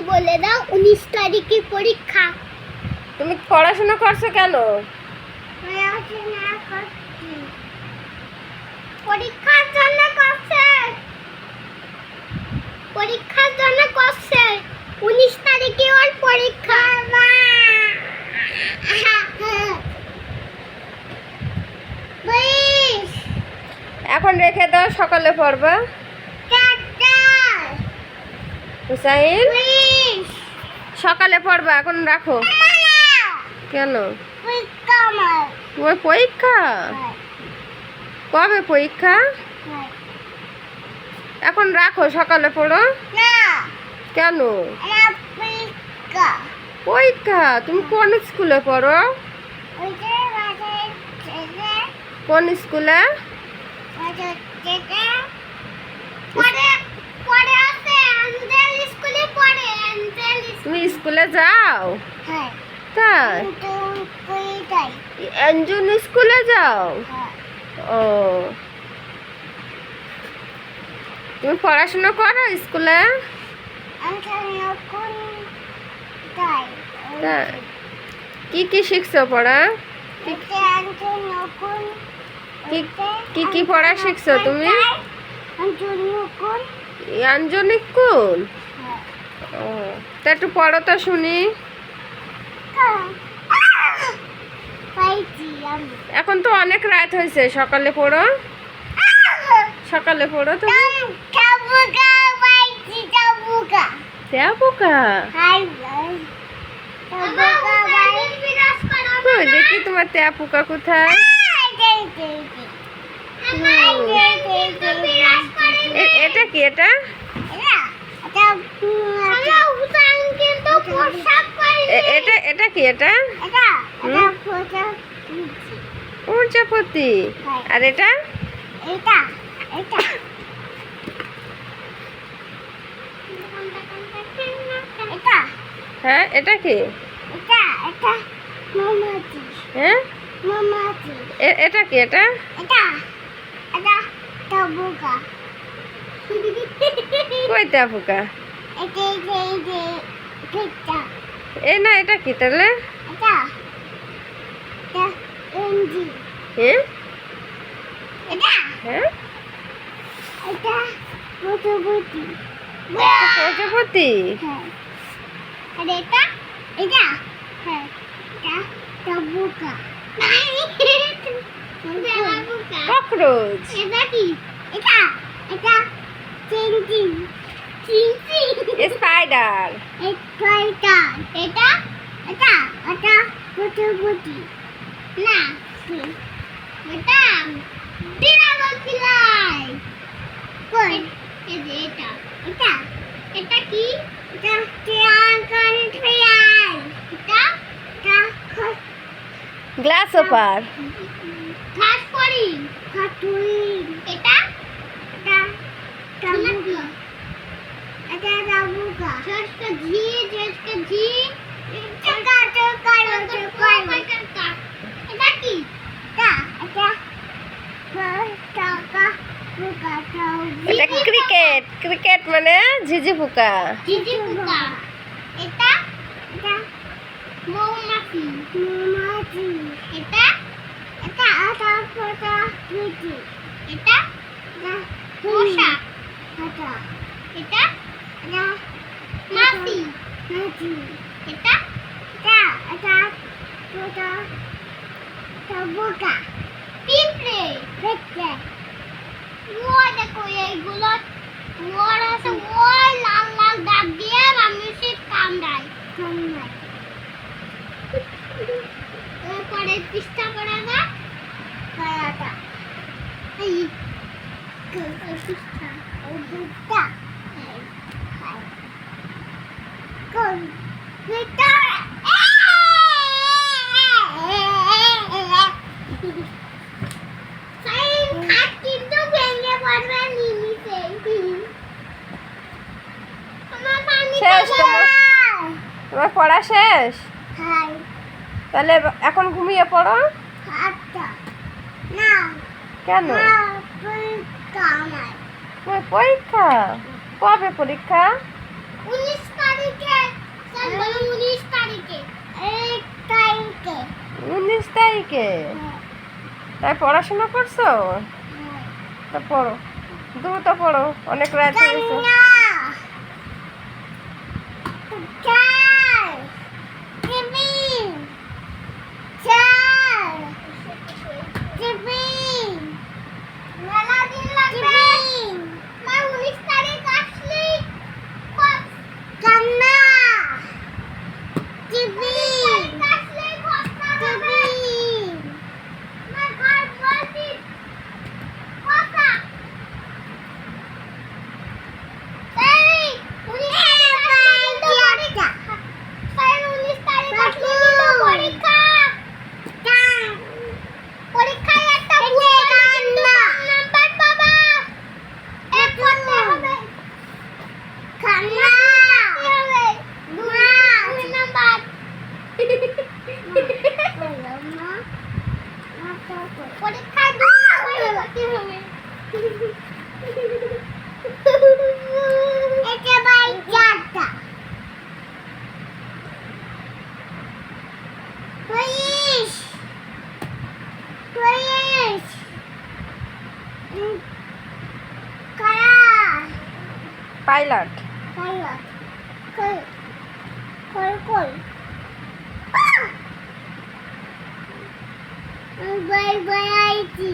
বলে দাও 19 তারিখে পরীক্ষা। তুমি পড়াশোনা করছো কেন? পড়াশোনা করছি। পরীক্ষার জন্য করছে। পরীক্ষার জন্য করছে। 19 তারিখে ওর পরীক্ষা। এখন রেখে দাও, সকালে পড়বা। হুসাইন, সকালে পড়বা, এখন রাখো। কেন? তোমার পরীক্ষা? কবে পরীক্ষা? এখন রাখো, সকালে পড়ো। কেন? পরীক্ষা? তুমি কোন স্কুলে পড়ো? কোন স্কুলে? তুমি স্কুলে যাও? তাই? অঞ্জন স্কুলে যাও? ও, তুমি পড়াশোনা করো স্কুলে? তাই? কি কি শিখছো পড়া? কি কি পড়া শিখছো তুমি? আঞ্জনিক কুল? ও, তা একটু পড়ো তো শুনি। এখন তো অনেক রাত হয়েছে, সকালে পড়ো। সকালে পড়ো তো। দেখি তোমার তেয়া পোকা কোথায়? এটা কি? এটা এটা এটা কি? এটা প্রজাপতি। আর এটা? হ্যাঁ, এটা কি? হ্যাঁ, এটা কি? এটা কই তেয়া পোকা? এ না, এটা কি তাহলে? হ্যাঁ, হ্যাঁ, প্রজাপতি। ককরোচ। স্পাইডার। গ্লাস ওপার। এটা ক্রিকেট। ক্রিকেট মানে ঝিঝি পোকা। দেখো এইগুলো ওর আছে, ওই লাল লাল দাগ দিয়ে মানুষের কামড়ায়। পরের পৃষ্ঠা পড়া না পড়াটা এই পৃষ্ঠা ওই দুটা কোন এটা সাইন খাট কিন্তু ভেঙে পড়বে নিমিতে। আমার পানি শেষ তোমার পড়া শেষ? হ্যাঁ। তাহলে এখন ঘুমিয়ে পড়ো। আচ্ছা না কেন? পরীক্ষা আমার। পরীক্ষা? কবে পরীক্ষা? 19 তারিখে। থেকে? তাই পড়াশোনা করছো? তা পড়ো, দ্রুত পড়ো, অনেক রাত হয়েছে। পরীক্ষা এটা বাই চারটা প্লিজ প্লিজ কারা পাইলট। পাইলট কই কই কই বাই বাই আইছি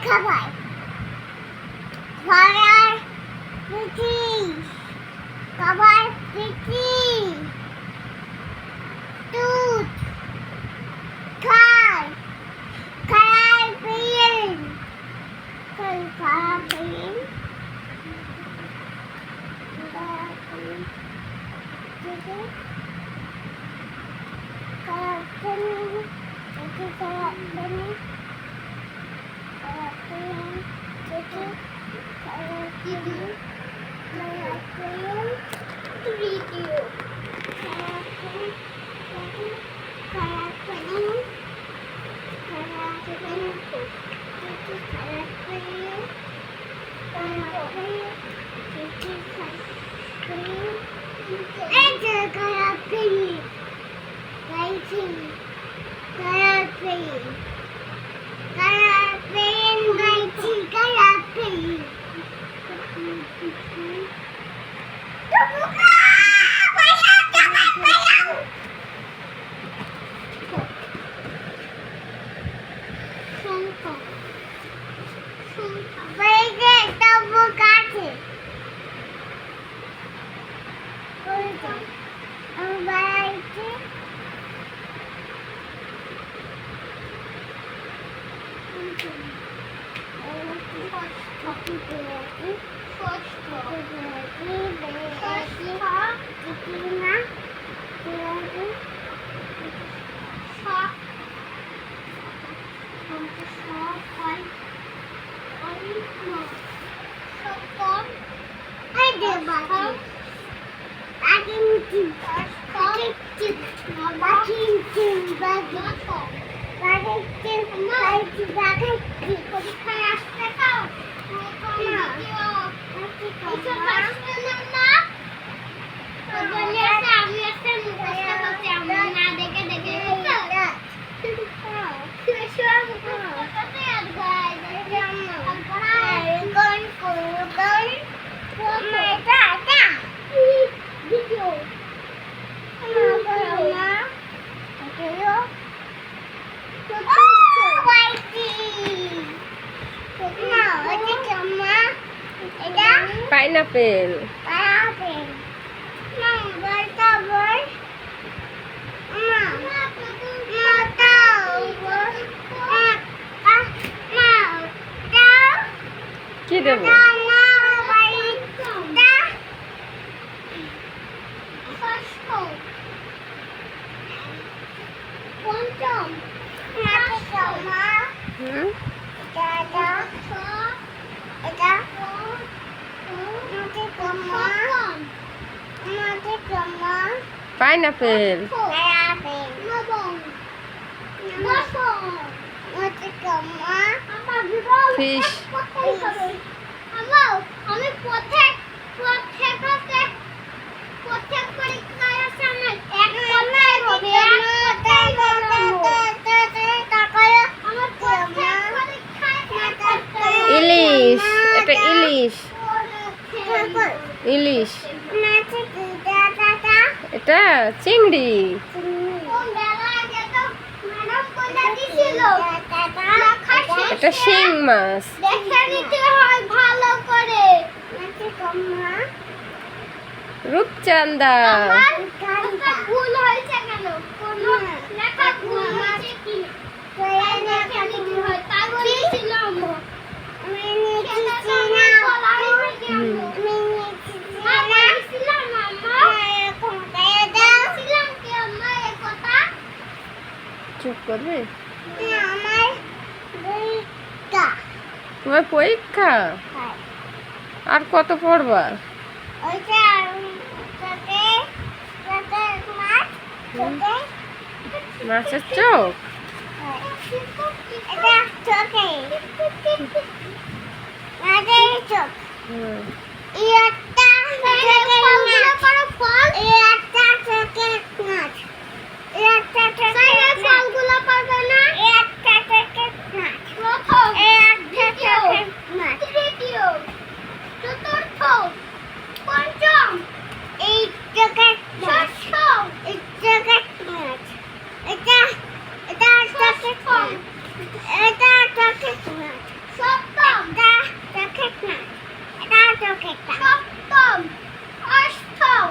খাবার খাবার পিঠি খাবার পিঠি দুধ খাই খাই পিন খাই পিন পাইনাপেল। কি দেবো? হুম, পাইনাপেল, ফিশ, আমি প্রত্যেক পরীক্ষায় আছে আমার এক কথাই হবে, আমার প্রত্যেক পরীক্ষায় এক কথাই হবে। ইলিশ, এটা ইলিশ, ইলিশ, এটা চিংড়ি, কোন বেলায় যেত ম্যাডাম কইলা দিছিল, এটা শিং মাছ, দেখে নিতে হয় ভালো করে। রূপচাঁদা, আমার একটা ভুল হয়েছে কেন? কোনো লেখা ভুল হয়েছে কি না? দেখে নিতে হয়, তাহলে ছিলাম। চুপ করবে? তোমার পরীক্ষা আর কত পড়বা? মাছের চোখ, হুম, ফলগুলো পারবে না। প্রথম, দ্বিতীয়, তৃতীয়, চতুর্থ, পঞ্চম, ষষ্ঠ, সপ্তম, সপ্তম, অষ্টম,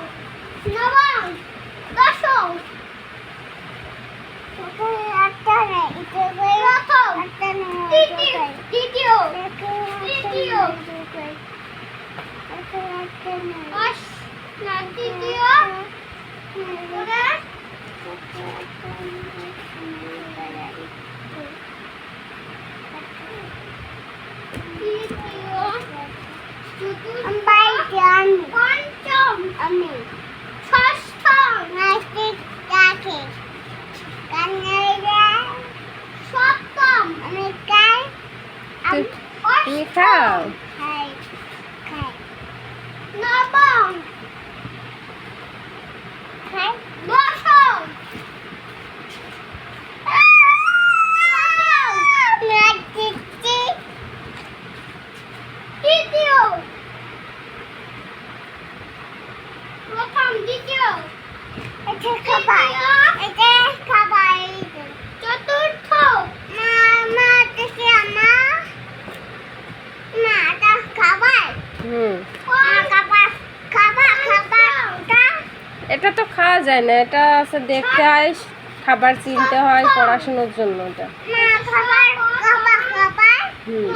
নবম, দশম, প্রথম, দ্বিতীয়, তৃতীয়, তৃতীয়, ওরা তৃতীয়, চতুর্থ, পঞ্চম, ষষ্ঠ, সপ্তম, তুমি খাও? নবম, দশম, তৃতীয়, প্রথম, দ্বিতীয়, চতুর্থ, হুম, এটা তো খাওয়া যায় না, এটা আছে দেখতে হয়, খাবার চিনতে হয়, পড়াশোনার জন্য এটা। হুম।